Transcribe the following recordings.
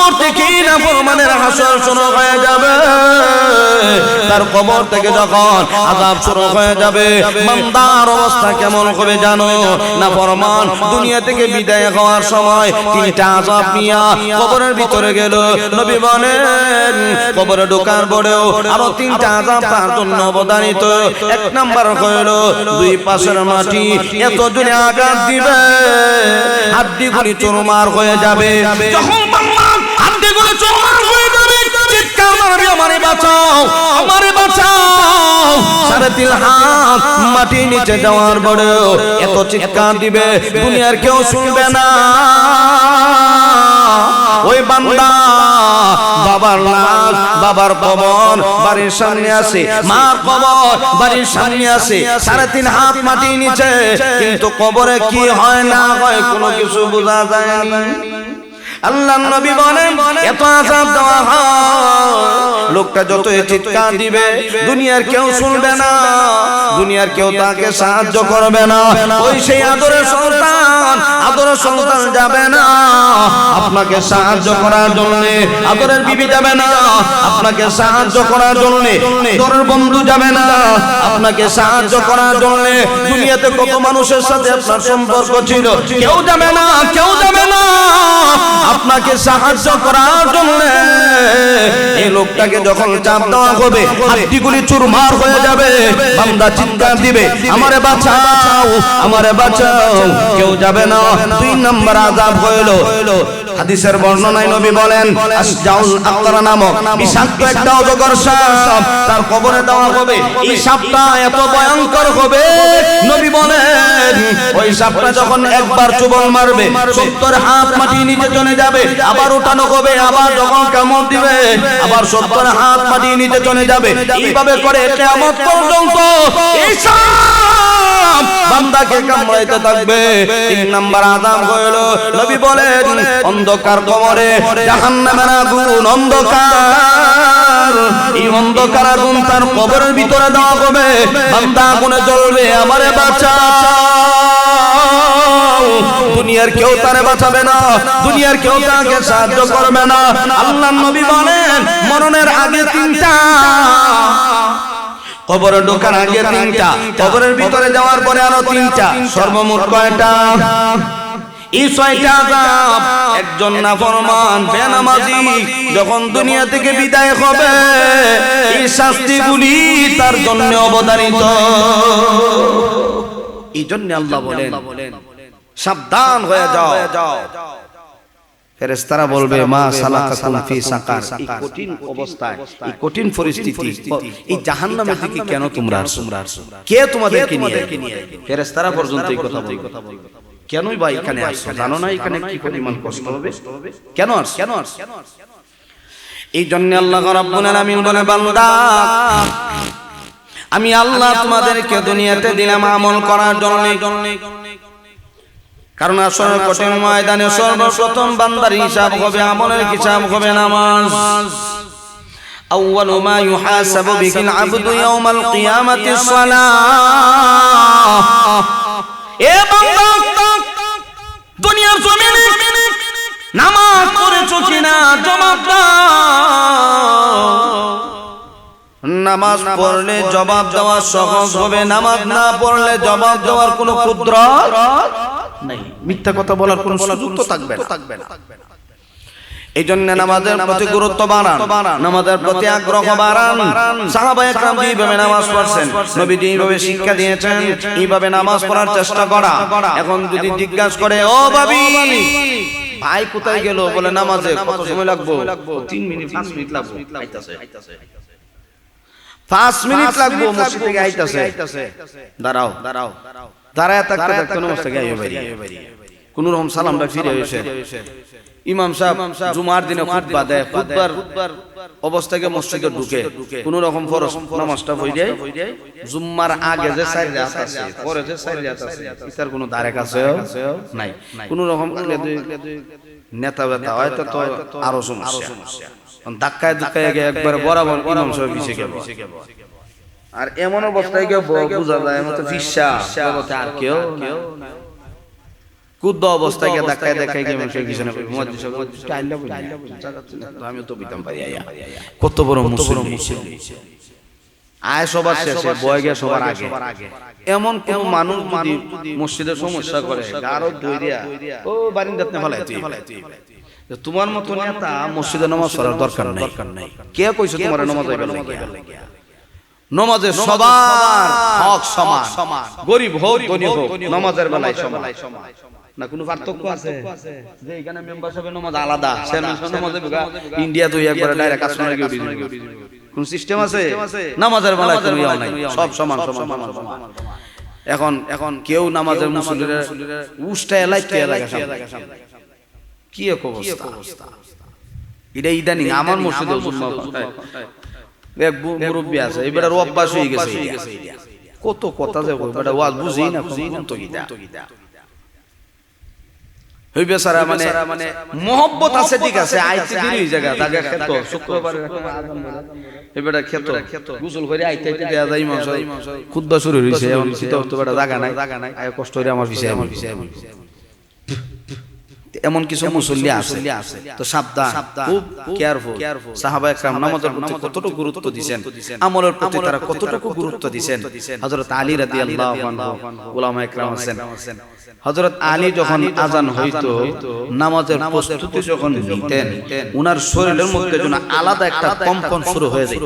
কবর থেকে নাফরমানের হাসর শুরু হয়ে যাবে, তার কবর থেকে যখন আযাব শুরু হয়ে যাবে, বান্দার অবস্থা কেমন হবে জানো? নাফরমান দুনিয়া থেকে বিদায় হওয়ার সময় তিনটা আযাব নিয়ে কবরের ভিতরে গেল। নবী বলেন কবরে ঢোকার পরেও আরো তিনটা আযাব তার জন্য অবধারিত। এক নাম্বার হলো দুই পাশের মাটি এত জোরে আঘাত দিবে হাড্ডিগুলি চুরমার হয়ে যাবে। যখন বান্দা হাড্ডিগুলি চুরমার হয়ে যাবে, চিৎকার মারবে, আমারে বাঁচাও, আমারে বাঁচাও। 3.5 হাত মাটির নিচে যাওয়ার পরেও এত চিৎকার দিবে দুনিয়ার কেউ শুনবে না। ওই বান্দা বাবার লাশ, বাবার কবর বাড়ির সামনে আছে, মার কবর বাড়ির সামনে আছে, 3.5 হাত মাটির নিচে, কিন্তু কবরে কি হয় না হয় কোনো কিছু বোঝা যায়নি। আল্লাহর নবী বলেন এত আযাব দেওয়া হয়, লোকটা যত চিৎকার দিবে দুনিয়ার কেউ শুনবে না, দুনিয়ার কেউ তাকে সাহায্য করবে না। ওই সেই আদরের সন্তান যাবে না আপনাকে সাহায্য করার জন্য, আদরের বিবি যাবে না আপনাকে সাহায্য করার জন্য, আদরের বন্ধু যাবে না আপনাকে সাহায্য করার জন্য। দুনিয়াতে কত মানুষের সাথে আপনার সম্পর্ক ছিল, কেউ যাবে না, কেউ যাবে না আপনাকে সাহায্য করার জন্য। এই লোকটাকে যখন চাপ দেওয়া হবে হাড্ডিগুলি চুরমার হয়ে যাবে, বান্দা চিৎকার দিবে আমারে বাঁচাও, আমারে বাঁচাও, কেউ যাবে না। 2 নম্বর আযাব হলো হাদিসের বর্ণনায় নবী বলেন আসজাউল আকরা নামক বিষাক্ত একটা অজগর সাপ তার কবরে দেওয়া হবে। এই সাপটা এত ভয়ঙ্কর হবে, নবী বলেন ওই সাপটা যখন একবার চুবল মারবে 70 হাত মাটির নিচে চলে যাবে, আবার উঠানো হবে, আবার যখন কামড় দিবে আবার 70 হাত মাটির নিচে চলে যাবে। এইভাবে করে কিয়ামত পর্যন্ত এই সাপ বান্দাকে কামড়াইতে থাকবে। 3 নম্বর আযাব হলো নবী বলেন অন্ধকার কবরে জাহান্নামের আগুন, অন্ধকার, এই অন্ধকার আগুন তার কবরের ভিতরে দেওয়া হবে, বান্দা আগুনে জ্বলবে, আমারে বাঁচাও। দুনিয়ার কেউ তারে বাঁচাবে না, দুনিয়ার কেউ তাকে সাহায্য করবে না। আল্লাহর নবী বলেন মরণের আগে 3টা, কবরে ঢোকার আগে 3টা, কবরের ভিতরে যাওয়ার পরে আরো 3টা, সর্বমোট কয়টা? এই 6টা আযাব একজন নাফরমান বেনামাজি যখন দুনিয়া থেকে বিদায় হবে এই শাস্তিগুলি তার জন্য অবধারিত। এই জন্য আল্লাহ বলেন সাবধান হয়ে যাও। ফেরেশতারা বলবে মা সালাকাকুম ফি সাকার, এই কঠিন অবস্থায়, এই কঠিন পরিস্থিতি, এই জাহান্নামের দিকে কেন তোমরা আসছো? কে তোমাদেরকে নিয়ে? ফেরেশতারা পর্যন্ত এই কথা বলবে, কেনই বা এখানে আসছো? জানো না এখানে কি পরিমাণ কষ্ট হবে? কেন আসছো? এই জন্য আল্লাহ রাব্বুল আলামিন বলে বান্দা আমি আল্লাহ তোমাদেরকে দুনিয়াতে দিলাম আমল করার জন্য, কারণ আসলে কঠিন ময়দানে সর্বপ্রথম বান্দার হিসাব হবে, আমলের হিসাব হবে নামাজ। আউয়ালু মা ইউহাসাবু বিহিল আবদু ইয়াউমাল কিয়ামাতিস সালাহ। এ বান্দা দুনিয়ার জমিনে নামাজ পড়েছো কিনা জবাব দাও। নামাজ পড়লে জবাব দেওয়া সহজ হবে, নামাজ না পড়লে জবাব দেওয়ার কোনো কুদরত নাই, মিথ্যা কথা বলার কোনো সুযোগ তো থাকবে না। এই জন্য নামাজের প্রতি গুরুত্ব বাড়ান, নামাজের প্রতি আগ্রহ বাড়ান। সাহাবায়ে কেরাম যেভাবে নামাজ পড়ছেন, নবী যেভাবে শিক্ষা দিয়েছেন এইভাবে নামাজ পড়ার চেষ্টা করা। এখন যদি জিজ্ঞাসা করে ও ভাবি ভাই কোথায় গেল, বলে নামাজে কত সময় লাগবে? 3 মিনিট 5 মিনিট লাগবে, আইতাছে 5 মিনিট লাগবে, মসজিদ থেকে আইতাছে। দাঁড়াও দাঁড়ায় থাকতে থাকতে মসজিদ থেকে আইবে, কোন রকম সালামটা ফিরে এসে ইমাম সাহেব জুমার দিনে খুতবা দেয়, খুতবার অবস্থায় মসজিদে ঢুকে কোন রকম ফরজ নামাজটা হই যায়। জুম্মার আগে যে 4 রাত আছে, পরে যে 4 রাত আছে, এটার কোনো ধারে কাছে নাই। কোন রকম নেতা বেতা হয় তো আরো সমস্যা, ধাক্কায় একবার বরাবর ইমাম সাহেব পিছে গেল। আর এমন অবস্থায় গিয়ে বোঝা যায় এমন তো ফিসা আর কেউ কুদ্দ অবস্থায় গিয়ে ধাক্কায় দেখায় গিয়ে মানুষের পিছনে আমিও তো বিতাম পারি কত বড় মুসলিম আয় সবার শেষে বয় গিয়ে সবার আগে এমন কোন মানুষ যদি মসজিদের সমস্যা করে আরো দইরিয়া ও বারিন্দাতে ফেলায় তোমার মতো নেতা মসজিদে নামাজ পড়ার দরকার নাই কে কইছে তোমার নামাজ হইবে লাগিয়া নামাজে সবার হক সমান গরিব হোক ধনী হোক নামাজের বেলায় সমান না কোনো পার্থক্য আছে যে এখানে মেম্বার সাহেবের নামাজ আলাদা চেয়ারম্যান সাহেবের নামাজে ইন্ডিয়া তো একবার ডাইরেক্ট আসমানে গিয়ে উঠে কোন সিস্টেম আছে নামাজের বেলায় কোনো ইয়া নাই সব সমান এখন কেউ নামাজের মুসল্লিরা উষ্টায় লাইতে লাগা কি এক অবস্থা এটা ইদানিং আমার মসজিদে এক মুরব্বী আছে এবারে অভ্যাস হয়ে গেছে কত কথা যে বেটা ওয়াজ বুঝি না তো গীতা হইবে সারা মানে মোহব্বত আছে ঠিক আছে আইতে দিই জায়গা দাগা খেত শুক্রবারে এবারে খেত গোসল করে আইতে দেয়া যায় মাস খুতবা শুরু হইছে এখন তো বেটা জায়গা নাই আয় কষ্ট করে আমার বিষয় এমন কিছু মুসল্লি আছে তো সাবধান খুব কেয়ারফুল সাহাবায়ে কেরাম নামাজের প্রতি কতটুকু গুরুত্ব দিবেন আমলের প্রতি তারা কতটুকু গুরুত্ব দিবেন হযরত আলী রাদিয়াল্লাহু আনহু উলামায়ে কেরাম আছেন হযরত আলী যখন আযান হইতো নামাজের প্রস্তুতি যখন নিতেন উনার শরীরের মধ্যে যেন আলাদা একটা কম্পন শুরু হয়ে যেত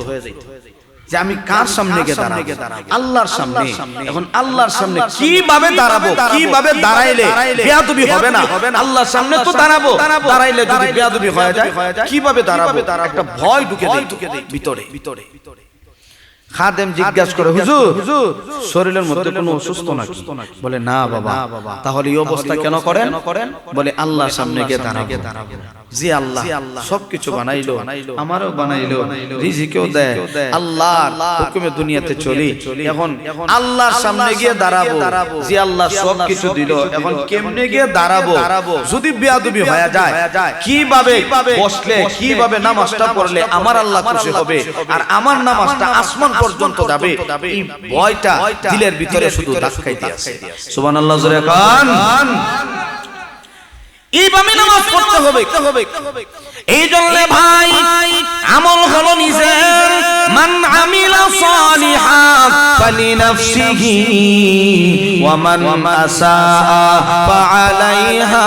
যে আমি কার সামনে গিয়ে দাঁড়াবো আল্লাহর সামনে এখন আল্লাহর সামনে কিভাবে দাঁড়াবো কিভাবে দাঁড়াইলে বেয়াদবি হবে না আল্লাহর সামনে তো দাঁড়াইলে যদি বেয়াদবি হয়ে যায় কিভাবে দাঁড়াবো একটা ভয় ঢুকে দেয় ভিতরে খাদেম জিজ্ঞাসা করে হুজুর শরীরের মধ্যে কোনো অসুস্থ নাকি বলে না বাবা তাহলে এই অবস্থা কেন করেন বলে আল্লাহর সামনে গিয়ে দাঁড়াবো জি আল্লাহ সবকিছু বানাইলো আমারও বানাইলো রিজিকও দেয় আল্লাহর হুকুমে দুনিয়াতে চলি এখন আল্লাহর সামনে গিয়ে দাঁড়াবো জি আল্লাহ সবকিছু দিল এখন কেমনে গিয়ে দাঁড়াবো যদি বেয়াদবি হয়ে যায় কিভাবে বসলে কিভাবে নামাজটা পড়লে আমার আল্লাহ খুশি হবে আর আমার নামাজটা আসমান পর্যন্ত যাবে এই ভয়টা দিলের ভিতরে শুধু ধাক্কাইতে আছে সুবহানাল্লাহ জোরে কান এইভাবে নামাজ পড়তে হবে এই জন্য ভাই আমল হলো নিজের মান আমিলা সালিহান ফালিনাফসিহি ওয়া মান আসাআ ফাআলাইহা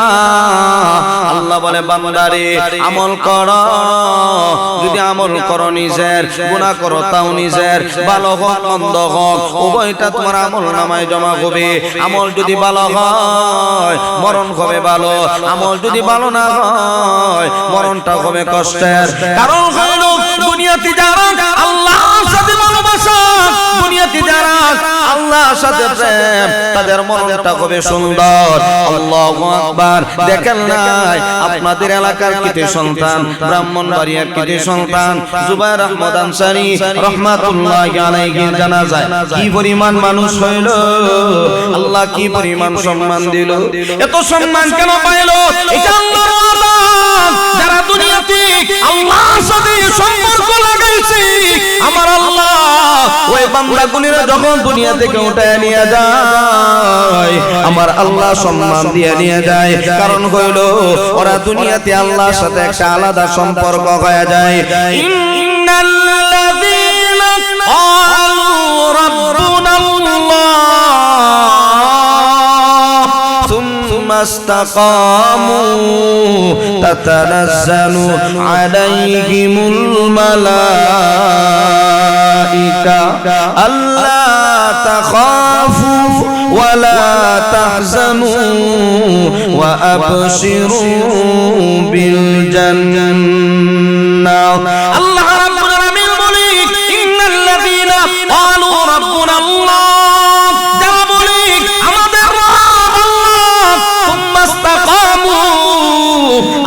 আল্লাহ বলে বান্দারে আমল করো যদি আমল করো নিজের গুনাহ করো তাও নিজের ভালো হোক মন্দ হোক উভয়টা তোমার আমল নামায় জমা হবে আমল যদি ভালো হয় মরণ হবে ভালো আমল যদি ভালো না হয় মরণটা হবে কষ্টের কারণ হলো দুনিয়াতে যারা আল্লাহর সাথে ভালোবাসা দুনিয়াতে যারা আল্লাহর সাথে প্রেম তাদের মরণটা হবে সুন্দর আল্লাহু আকবার দেখেন নাই আপনাদের এলাকার কৃতি সন্তান ব্রাহ্মণবাড়িয়ার কৃতি সন্তান জুবায়ের আহমদ আনসারী রাহমাতুল্লাহি আলাইহি জানাজায় কি পরিমাণ মানুষ হইল আল্লাহ কি পরিমাণ সম্মান দিল এত সম্মান কেন পাইলো এটা আল্লাহর ওয়াদা যারা দুনিয়াতে আল্লাহর সাথে সম্পর্ক লাগাইছে আমার আল্লাহ ওই বান্দাগুলিরা যখন দুনিয়া থেকে উঠায় নিয়ে যায় আমার আল্লাহ সম্মান দিয়ে নিয়ে যায় কারণ হইল ওরা দুনিয়াতে আল্লাহর সাথে একটা আলাদা সম্পর্ক হয়ে যায় ইন্নাল্লাযীনা ক্বালু রাব্বুনাল্লাহ সুম্মা ইসতাকামু তাতানাজ্জালু আলাইহিমুল মালাইকা আল্লা তাখাফু ওয়ালা তাহজানু ওয়া আবশিরু বিল জান্নাহ আল্লাহ রাব্বুল আলামিন বলে ইন্নাল্লাযীনা ক্বালু রাব্বুনাল্লাহ যারা বলে আমাদের রব আল্লাহ সুম্মা ইসতাকামু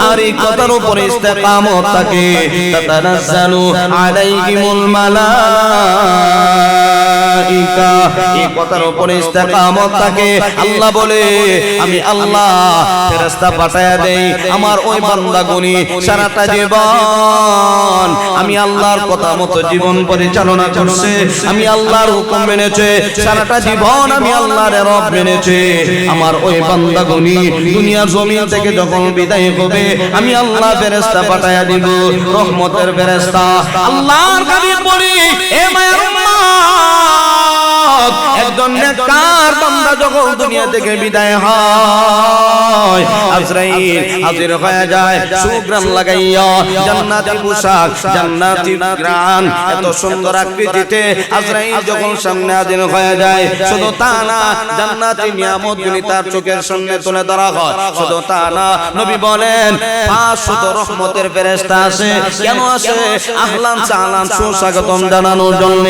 আর এই কথার উপরে ইস্তেকামত থাকে তাতানাজ্জালু আলাইহিমুল মালাইকা মালাইকা। এই কথার উপরে ইস্তেকামত থাকে। আল্লাহ বলে আমি আল্লাহ ফেরেশতা পাঠায়া দেই আমার ওই বান্দাগুনি সারাটা জীবন আমি আল্লাহর কথা মতো জীবন পরিচালনা করছে, আমি আল্লাহর হুকুম মেনেছে, সারাটা জীবন আমি আল্লাহর রব মেনেছে। আমার ওই বান্দাগুনি দুনিয়ার জমিন থেকে যখন বিদায় হবে আমি আল্লাহ ফেরেশতা পাঠায়া দিব, রহমতের ফেরেশতা। আল্লাহর হাবিব বলি এ মায়ের উম্মত, একজন নেককার বান্দা যখন দুনিয়া থেকে বিদায় হয় আজরাইল হাজির হয়ে যায় সুগ্রাণ লাগাইয়া, জান্নাতি পোশাক, জান্নাতি ঘ্রাণ, এত সুন্দর আকৃতিতে আজরাইল যখন সামনে হাজির হয়ে যায়, শুধু তা না জান্নাতি নিয়ামতগুলি তার চোখের সামনে তুলে ধরা হয়। শুধু তা না, নবী বলেন 500 রহমতের ফেরেশতা আছে। কেন আছে? আহলান সাহলান সুস্বাগতম জানানোর জন্য।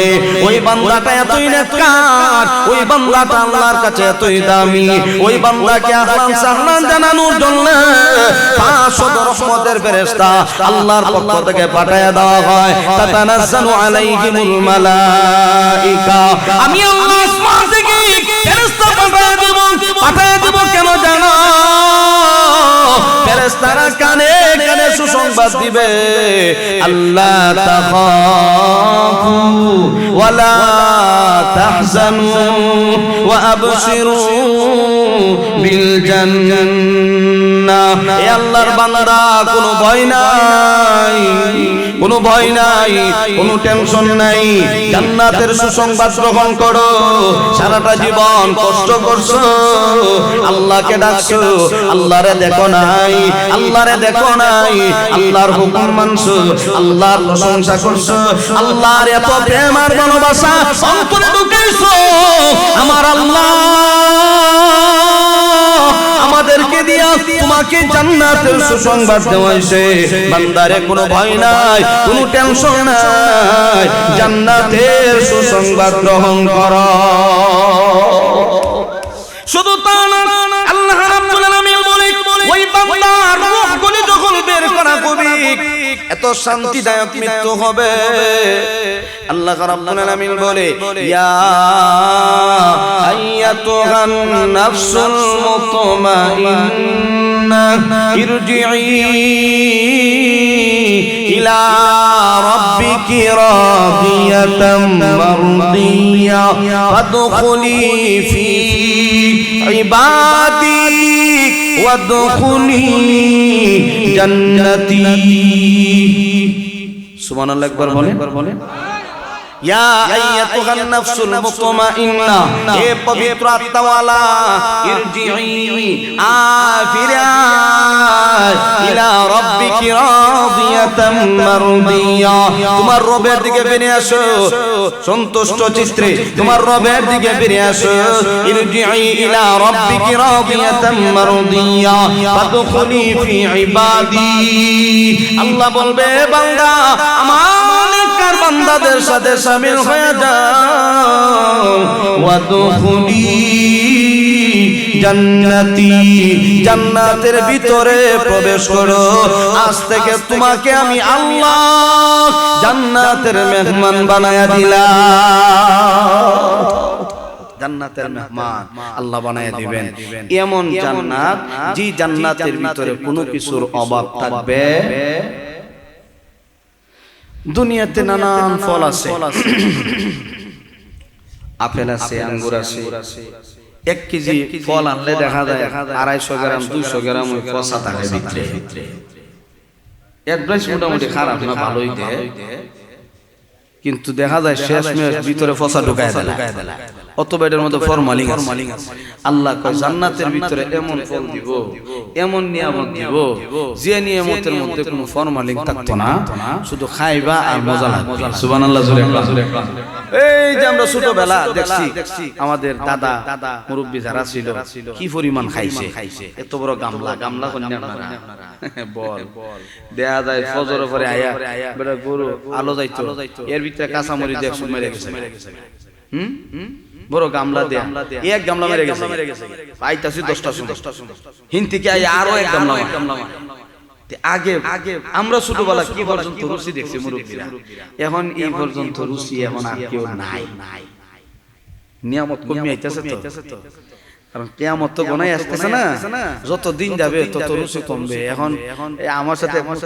ওই বান্দাটা এতই নেককার, ওই বান্দাটা আল্লাহর কাছে এতই দামি, ওই বান্দাকে আহলান সাহলান জানানোর জন্য 500 রহমতের ফেরেশতা আল্লাহর পক্ষ থেকে পাঠিয়ে দেওয়া হয়। তাতানাজ্জালু আলাইহিমুল মালাইকা। আমি আল্লাহ আসমান থেকে ফেরেশতা পাঠিয়ে দেব কেন জানো? ফেরেশতারা কানে কানে সুসংবাদ দিবে, আল্লাহ তাখাফু ওয়ালা তাহজানু ওয়া আবশিরু বিল জান্নাহ। এ আল্লাহর বান্দারা কোনো ভয় নাই, কোনো ভয় নাই, কোনো টেনশন নাই, জান্নাতের সুসংবাদ গ্রহণ করো। সারাটা জীবন কষ্ট করছো, আল্লাহকে ডাকছো, আল্লাহরে দেখো নাই, আল্লাহরে দেখো নাই, আল্লাহর হুকুম মানছো, আল্লাহর প্রশংসা করছো, আল্লাহর এত প্রেম আর ভালোবাসা অন্তরে ঢুকাইছো। আমার আল্লাহ আমাদেরকে দিয়া তোমাকে জান্নাতের সুসংবাদ দেওয়াইছে। বান্দারে কোনো ভয় নাই, কোনো টেনশন নাই, জান্নাতের সুসংবাদ গ্রহণ করো। শুধু তা না, আল্লাহ রাব্বুল আলামিন বলে ওই বান্দার রূহগুলি যখন বের করা হবে এত শান্তিদায়ক মৃত্যু হবে। আল্লাহ রাব্বুল আলামিন বলে ইয়া আইয়াতুহান নাফসুল মুতমাইন্না ইরজিই ইলা রাব্বিকি রাদিয়াতাম মারদিয়া ফাদখুলি ফি ইবাদি ওয়াদখুলি জান্নাতি। সুবহানাল্লাহ একবার বলেন। ইয়া আইয়াতুহান নাফসুল মুতমাইন্না, হে পবিত্র আত্মাওয়ালা, ইরজিই আফিরা ইলা রাব্বিকি রাদিয়াতাম মারদিয়া, তোমার রবের দিকে ফিরে আসো সন্তুষ্ট চিত্রে, তোমার রবের দিকে ফিরে আসো। ইরজিই ইলা রাব্বিকি রাদিয়াতাম মারদিয়া ফাদখুলি ফি ইবাদি। আল্লাহ বলবে বান্দা আমার নেককার বান্দাদের সাথে শামিল হয়ে যাও। ওয়াদখুলি জান্নাতি, জান্নাতের ভিতরে প্রবেশ করো। আজ থেকে তোমাকে আমি আল্লাহ জান্নাতের মেহমান বানায়া দিলাম। জান্নাতের মেহমান আল্লাহ বানায়া দিবেন। এমন জান্নাত যে জান্নাতের ভিতরে কোনো কিছুর অভাব থাকবে। দুনিয়াতে নানান ফল আছে, আপেল আছে, আঙ্গুর আছে। 1 কেজি ফল আনলে দেখা যায় 250 গ্রাম 200 গ্রাম ওই পচা থাকে ভিতরে। একবারে মোটামুটি খারাপ না, ভালোই দেয়, কিন্তু দেখা যায় শেষমেশ ভিতরে পচা ঢুকায় দেয়। অথবা এটার মধ্যে ফরমালিন আছে। আল্লাহ কয় জান্নাতের ভিতরে এমন ফল দিব, এমন নিয়ামত দিব যে নিয়ামতের মধ্যে কোনো ফরমালিন থাকতো না, শুধু খাইবা আর মজা লাগবে। সুবহানাল্লাহ জোরে একবার। এই যে আমরা ছোটবেলা দেখছি আমাদের দাদা মুরব্বি যারা ছিল কি পরিমাণ খাইছে। এত বড় গামলা কন্যা আপনারা বল দেয়া যায় ফজর পরে আয়া বেটা গরু আলো যাইতো, এর ভিতরে কাঁচা মরিচ দিয়ে একশো মেরে গেছে। বড় গামলা দেয়া এক গামলা মেরে গেছে। আইতাছি 10টা হিন থেকে আরো এক গামলা। আগে আমরা ছোটবেলা কি পর্যন্ত রুচি দেখছি মুরব্বীরা, এখন এই পর্যন্ত রুচি এখন আর কেউ নাই। নিয়ামত কমে আইতেছে তো, কারণ কিয়ামত তো গোনাই আসতেছে না, যত দিন যাবে তত রুচি কমবে। এখন আমার সাথে